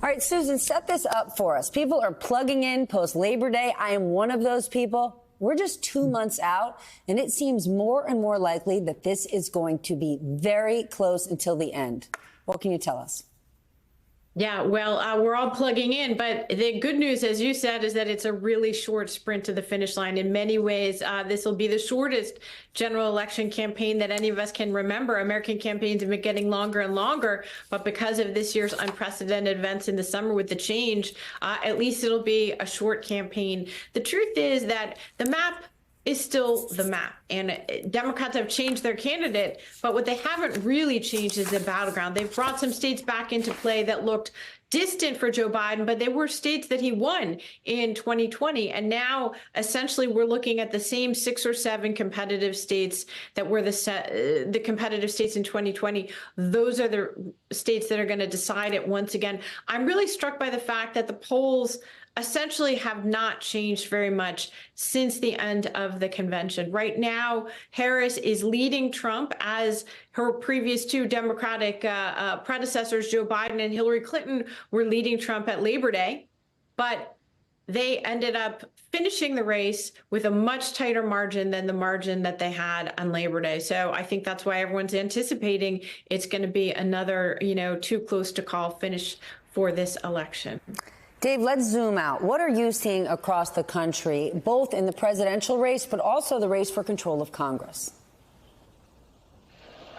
All right, Susan, set this up for us. People are plugging in post Labor Day. I am one of those people. We're just 2 months out, and it seems more and more likely that this is going to be very close until the end. What can you tell us? Yeah, well, we're all plugging in, but the good news, as you said, is that it's a really short sprint to the finish line. In many ways, this will be the shortest general election campaign that any of us can remember. American campaigns have been getting longer and longer, but because of this year's unprecedented events in the summer with the change, at least it'll be a short campaign. The truth is that the map is still the map. And Democrats have changed their candidate, but what they haven't really changed is the battleground. They've brought some states back into play that looked distant for Joe Biden, but they were states that he won in 2020. And now, essentially, we're looking at the same 6 or 7 competitive states that were the competitive states in 2020. Those are the states that are going to decide it once again. I'm really struck by the fact that the polls essentially have not changed very much since the end of the convention. Right now, Harris is leading Trump, as her previous 2 Democratic predecessors, Joe Biden and Hillary Clinton, were leading Trump at Labor Day. But they ended up finishing the race with a much tighter margin than the margin that they had on Labor Day. So I think that's why everyone's anticipating it's going to be another, too close to call finish for this election. Dave, let's zoom out. What are you seeing across the country, both in the presidential race, but also the race for control of Congress?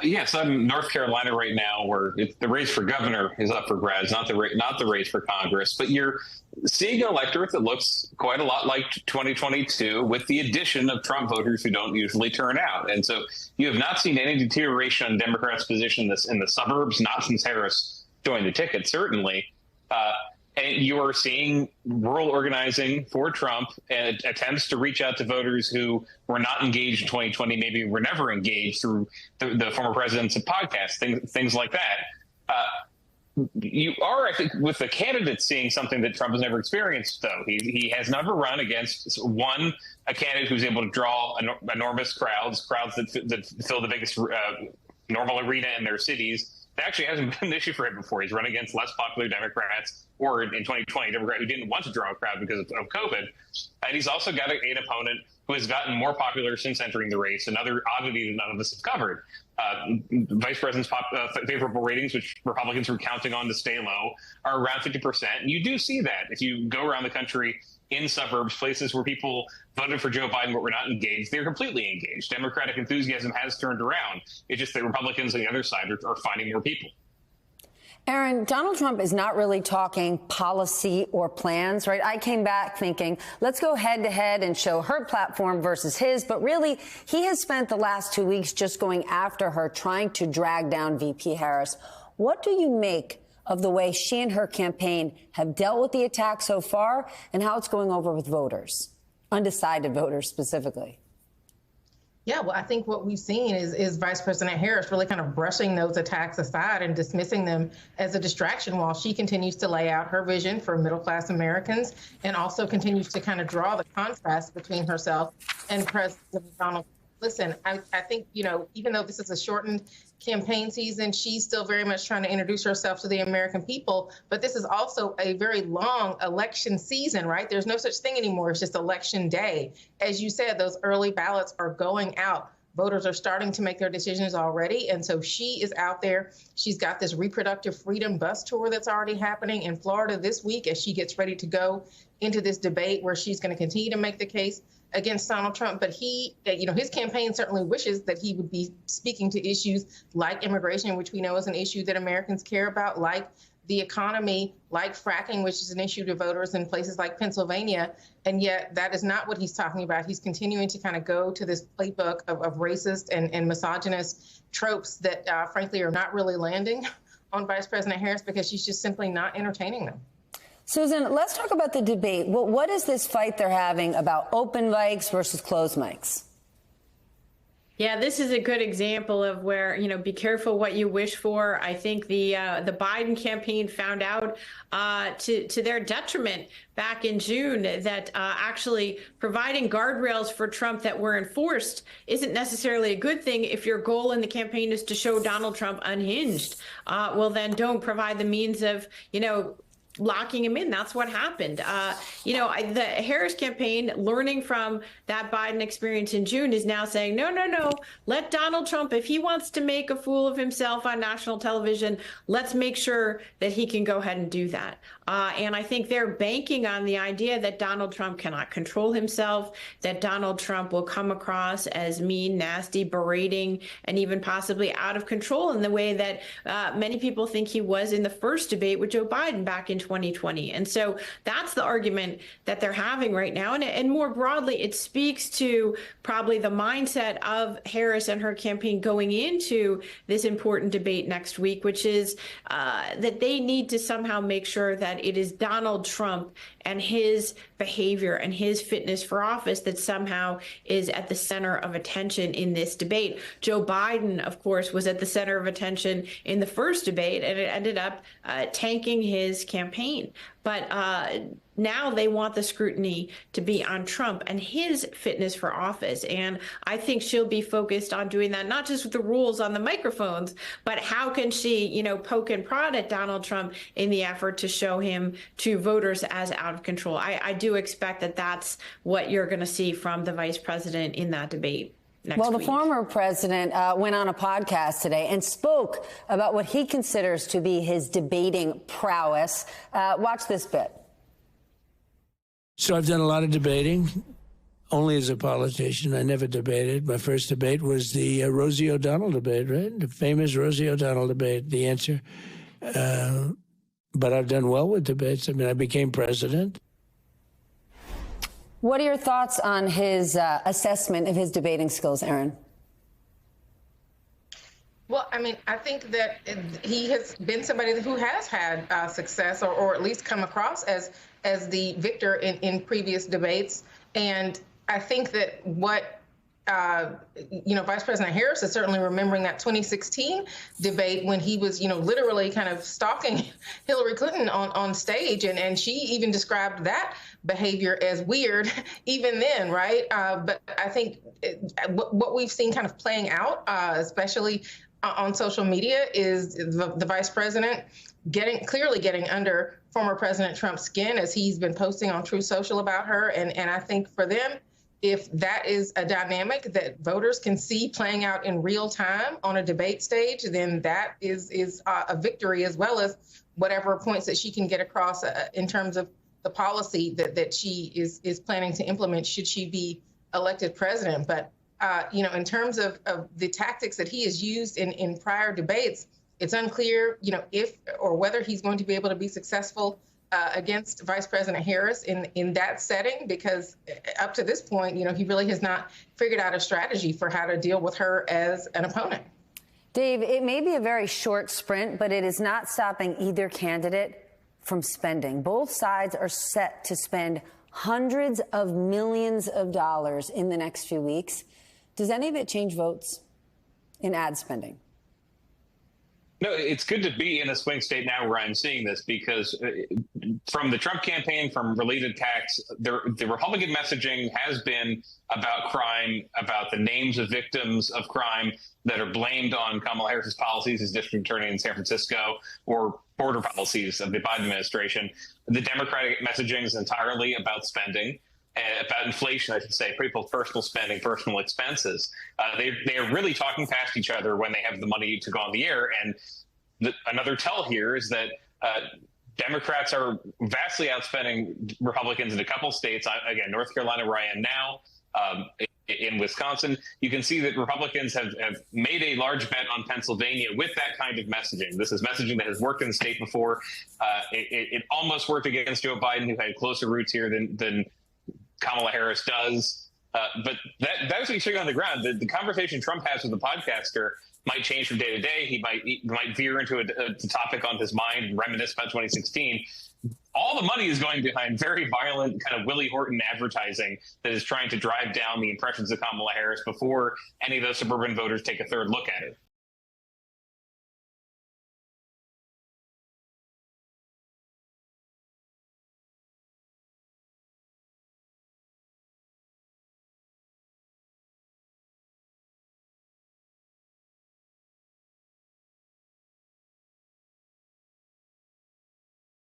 Yes, I'm in North Carolina right now, where the race for governor is up for grabs, not the race for Congress. But you're seeing an electorate that looks quite a lot like 2022, with the addition of Trump voters who don't usually turn out. And so you have not seen any deterioration in Democrats' position in the suburbs, not since Harris joined the ticket, certainly. And you are seeing rural organizing for Trump and attempts to reach out to voters who were not engaged in 2020, maybe were never engaged through the former presidents of podcasts, things like that. You are, I think, with the candidate seeing something that Trump has never experienced, though. He has never run against a candidate who's able to draw enormous crowds that fill the biggest normal arena in their cities. That actually hasn't been an issue for him before. He's run against less popular Democrats, or in 2020, a Democrat who didn't want to draw a crowd because of COVID. And he's also got an opponent who has gotten more popular since entering the race, another oddity that none of us have covered. Vice President's favorable ratings, which Republicans were counting on to stay low, are around 50%. And you do see that if you go around the country in suburbs, places where people voted for Joe Biden but were not engaged, they're completely engaged. Democratic enthusiasm has turned around. It's just that Republicans on the other side are finding more people. Aaron, Donald Trump is not really talking policy or plans, right? I came back thinking, let's go head to head and show her platform versus his. But really, he has spent the last 2 weeks just going after her, trying to drag down VP Harris. What do you make of the way she and her campaign have dealt with the attack so far and how it's going over with voters, undecided voters specifically? Yeah, well, I think what we've seen is Vice President Harris really kind of brushing those attacks aside and dismissing them as a distraction while she continues to lay out her vision for middle-class Americans and also continues to kind of draw the contrast between herself and President Donald Trump. Listen, I think, even though this is a shortened campaign season, she's still very much trying to introduce herself to the American people. But this is also a very long election season, right? There's no such thing anymore. It's just election day. As you said, those early ballots are going out. Voters are starting to make their decisions already. And so she is out there. She's got this reproductive freedom bus tour that's already happening in Florida this week as she gets ready to go into this debate where she's going to continue to make the case against Donald Trump. But his campaign certainly wishes that he would be speaking to issues like immigration, which we know is an issue that Americans care about, like the economy, like fracking, which is an issue to voters in places like Pennsylvania. And yet that is not what he's talking about. He's continuing to kind of go to this playbook of racist and misogynist tropes that, frankly, are not really landing on Vice President Harris because she's just simply not entertaining them. Susan, let's talk about the debate. What is this fight they're having about open mics versus closed mics? Yeah, this is a good example of where, be careful what you wish for. I think the Biden campaign found out to their detriment back in June that actually providing guardrails for Trump that were enforced isn't necessarily a good thing if your goal in the campaign is to show Donald Trump unhinged. Well, then don't provide the means of, locking him in. That's what happened. The Harris campaign, learning from that Biden experience in June, is now saying, no, let Donald Trump, if he wants to make a fool of himself on national television, let's make sure that he can go ahead and do that. And I think they're banking on the idea that Donald Trump cannot control himself, that Donald Trump will come across as mean, nasty, berating, and even possibly out of control in the way that many people think he was in the first debate with Joe Biden back in 2020. And so that's the argument that they're having right now. And more broadly, it speaks to probably the mindset of Harris and her campaign going into this important debate next week, which is that they need to somehow make sure that it is Donald Trump and his behavior and his fitness for office that somehow is at the center of attention in this debate. Joe Biden, of course, was at the center of attention in the first debate, and it ended up tanking his campaign. But now they want the scrutiny to be on Trump and his fitness for office. And I think she'll be focused on doing that, not just with the rules on the microphones, but how can she, poke and prod at Donald Trump in the effort to show him to voters as out of control. I do expect that that's what you're going to see from the vice president in that debate. Well, the former president went on a podcast today and spoke about what he considers to be his debating prowess. Watch this bit. So I've done a lot of debating, only as a politician. I never debated. My first debate was the Rosie O'Donnell debate, right? The famous Rosie O'Donnell debate, the answer. But I've done well with debates. I mean, I became president. What are your thoughts on his assessment of his debating skills, Aaron? Well, I mean, I think that he has been somebody who has had success or at least come across as the victor in previous debates. And I think that what Vice President Harris is certainly remembering that 2016 debate when he was, literally kind of stalking Hillary Clinton on stage. And she even described that behavior as weird even then, right? But I think what we've seen kind of playing out, especially on social media, is the vice president clearly getting under former President Trump's skin, as he's been posting on Truth Social about her. And I think for them, if that is a dynamic that voters can see playing out in real time on a debate stage, then that is a victory, as well as whatever points that she can get across in terms of the policy that she is planning to implement should she be elected president. But, in terms of the tactics that he has used in prior debates, it's unclear, if or whether he's going to be able to be successful against Vice President Harris in that setting, because up to this point, he really has not figured out a strategy for how to deal with her as an opponent. Dave, it may be a very short sprint, but it is not stopping either candidate from spending. Both sides are set to spend hundreds of millions of dollars in the next few weeks. Does any of it change votes in ad spending? No, it's good to be in a swing state now where I'm seeing this, because from the Trump campaign, from related PACs, the Republican messaging has been about crime, about the names of victims of crime that are blamed on Kamala Harris's policies as district attorney in San Francisco, or border policies of the Biden administration. The Democratic messaging is entirely about spending. About inflation, I should say, people's personal spending, personal expenses. They are really talking past each other when they have the money to go on the air. And another tell here is that Democrats are vastly outspending Republicans in a couple states. Again, North Carolina, where I am now, in Wisconsin, you can see that Republicans have made a large bet on Pennsylvania with that kind of messaging. This is messaging that has worked in the state before. It almost worked against Joe Biden, who had closer roots here than Kamala Harris does. But that's what you're seeing on the ground. The conversation Trump has with the podcaster might change from day to day. He might veer into a topic on his mind and reminisce about 2016. All the money is going behind very violent kind of Willie Horton advertising that is trying to drive down the impressions of Kamala Harris before any of those suburban voters take a third look at it.